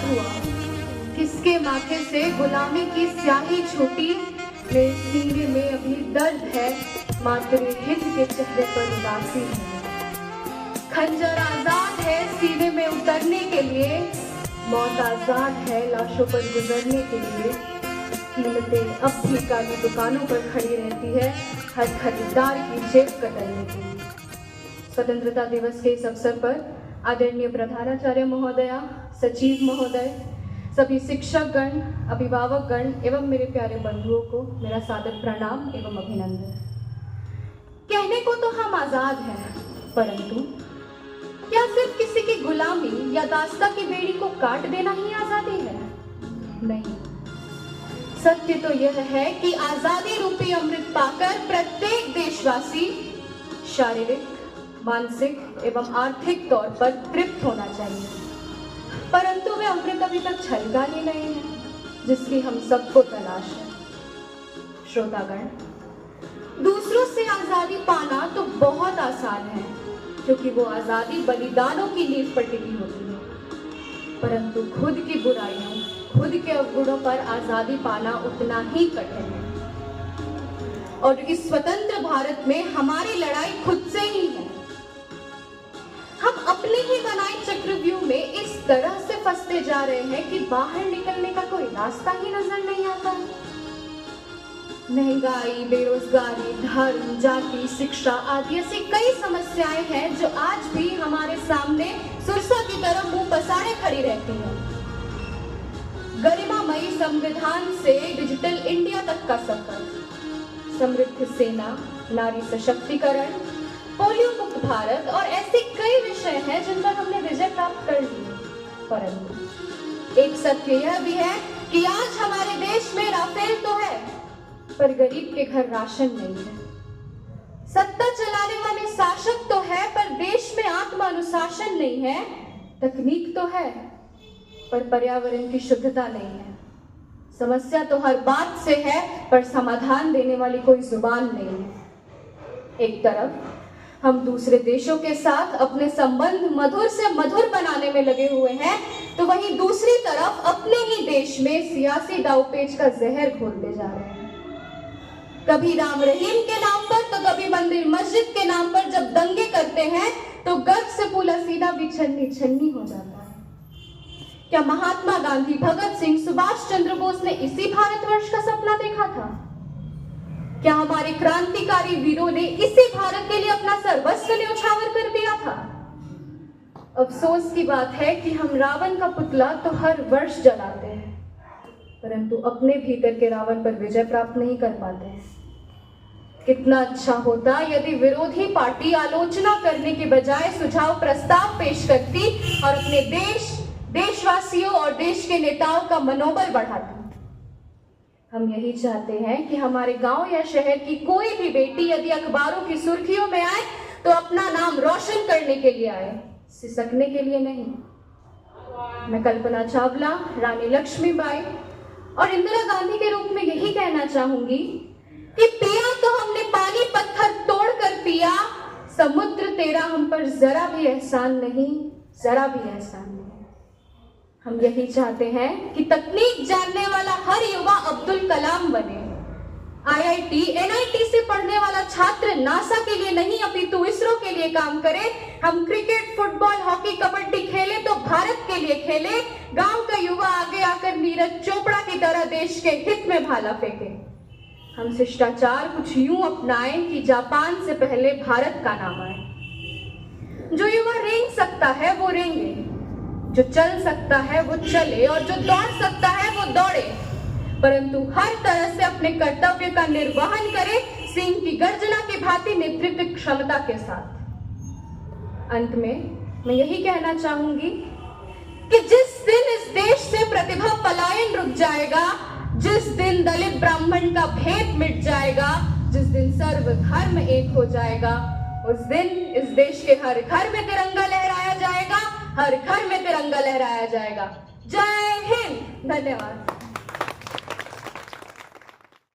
हुआ, किसके माथे से गुलामी की स्याही छूटी। मेरे सीने में अभी दर्द है, मात्र हिंद के चेहरे पर उदासी है। खंजर आजाद है सीने में उतरने के लिए, मौत आजाद है लाशों पर गुजरने के लिए। कीमतें अब भी काली दुकानों पर खड़ी रहती है, हर खरीदार की जेब कतरने के लिए। स्वतंत्रता दिवस के इस अवसर पर आदरणीय प्रधानाचार्य महोदया, सचिव महोदय, सभी शिक्षक गण, अभिभावक गण एवं मेरे प्यारे बंधुओं को मेरा सादर प्रणाम एवं अभिनंदन। कहने को तो हम आजाद हैं, परंतु क्या सिर्फ किसी की गुलामी या दास्ता की बेड़ी को काट देना ही आजादी है? नहीं, सत्य तो यह है कि आजादी रूपी अमृत पाकर प्रत्येक देशवासी शारीरिक, मानसिक एवं आर्थिक तौर पर तृप्त होना चाहिए, परंतु वे अमृत अभी तक छलका ही नहीं है जिसकी हम सबको तलाश है। श्रोतागण, दूसरों से आजादी पाना तो बहुत आसान है, क्योंकि वो आजादी बलिदानों की नींव पर टिकी होती है, परंतु खुद की बुराइयों, खुद के अवगुणों पर आजादी पाना उतना ही कठिन है। और इस स्वतंत्र भारत में हमारी लड़ाई खुद से ही है। हम अपने ही बनाए चक्रव्यूह में इस तरह से फंसते जा रहे हैं कि बाहर निकलने का कोई रास्ता ही नजर नहीं आता। महंगाई, बेरोजगारी, धर्म, जाति, शिक्षा आदि ऐसी कई समस्याएं हैं जो आज भी हमारे सामने सुरसा की तरह मुंह पसारे खड़ी रहती हैं। गरिमामयी संविधान से डिजिटल इंडिया तक का सफर, समृद्ध सेना, नारी सशक्तिकरण, पोलियो मुक्त भारत और ऐसे कई विषय हैं जिन पर हमने विजय प्राप्त कर ली। परंतु एक सत्य यह भी है कि आज हमारे देश में राफेल तो है, पर गरीब के घर राशन नहीं है। सत्ता चलाने वाले शासक तो है, पर देश में आत्मानुशासन नहीं है। तकनीक तो है, पर पर्यावरण की शुद्धता नहीं है। समस्या तो हर बात से है, पर समाधान देने वाली कोई जुबान नहीं है। एक तरफ हम दूसरे देशों के साथ अपने संबंध मधुर से मधुर बनाने में लगे हुए हैं, तो वहीं दूसरी तरफ अपने ही देश में सियासी दांवपेच का जहर घोलते जा रहे हैं। कभी राम रहीम के नाम पर तो कभी मंदिर मस्जिद के नाम पर जब दंगे करते हैं तो गर्व से फूला सीधा भी छन्नी छन्नी हो जाता है। क्या महात्मा गांधी, भगत सिंह, सुभाष चंद्र बोस ने इसी भारतवर्ष का सपना देखा था? क्या हमारे क्रांतिकारी वीरों ने इसी भारत के लिए अपना सर्वस्व न्यौछावर कर दिया था? अफसोस की बात है कि हम रावण का पुतला तो हर वर्ष जलाते हैं, परंतु अपने भीतर के रावण पर विजय प्राप्त नहीं कर पाते हैं। कितना अच्छा होता यदि विरोधी पार्टी आलोचना करने के बजाय सुझाव प्रस्ताव पेश करती और अपने देश, देशवासियों और देश के नेताओं का मनोबल बढ़ाती। हम यही चाहते हैं कि हमारे गांव या शहर की कोई भी बेटी यदि अखबारों की सुर्खियों में आए तो अपना नाम रोशन करने के लिए आए, सिसकने के लिए नहीं। मैं कल्पना चावला, रानी लक्ष्मीबाई और इंदिरा गांधी के रूप में यही कहना चाहूंगी कि पिया तो हमने पानी पत्थर तोड़ कर पिया, समुद्र तेरा हम पर जरा भी एहसान नहीं, जरा भी एहसान नहीं। हम यही चाहते हैं कि तकनीक जानने वाला हर युवा अब्दुल कलाम बने, IIT, NIT से पढ़ने वाला छात्र नासा के लिए नहीं अपितु इसरो के लिए काम करे। हम क्रिकेट, फुटबॉल, हॉकी, कबड्डी खेले तो भारत के लिए खेले। गांव का युवा आगे आकर नीरज चोपड़ा की तरह देश के हित में भाला फेंके। हम शिष्टाचार कुछ यूं अपनाएं कि जापान से पहले भारत का नाम आए। जो युवा रेंग सकता है वो रेंगे, जो चल सकता है वो चले और जो दौड़ सकता है वो दौड़े, परंतु हर तरह से अपने कर्तव्य का निर्वहन करे, सिंह की गर्जना की भांति नेतृत्व क्षमता के साथ। अंत में मैं यही कहना चाहूंगी कि जिस दिन इस देश से प्रतिभा पलायन रुक जाएगा, जिस दिन दलित ब्राह्मण का भेद मिट जाएगा, जिस दिन सर्वधर्म एक हो जाएगा, उस दिन इस देश के हर घर में तिरंगा लहराया जाएगा, हर घर में तिरंगा लहराया जाएगा। जय हिंद। धन्यवाद।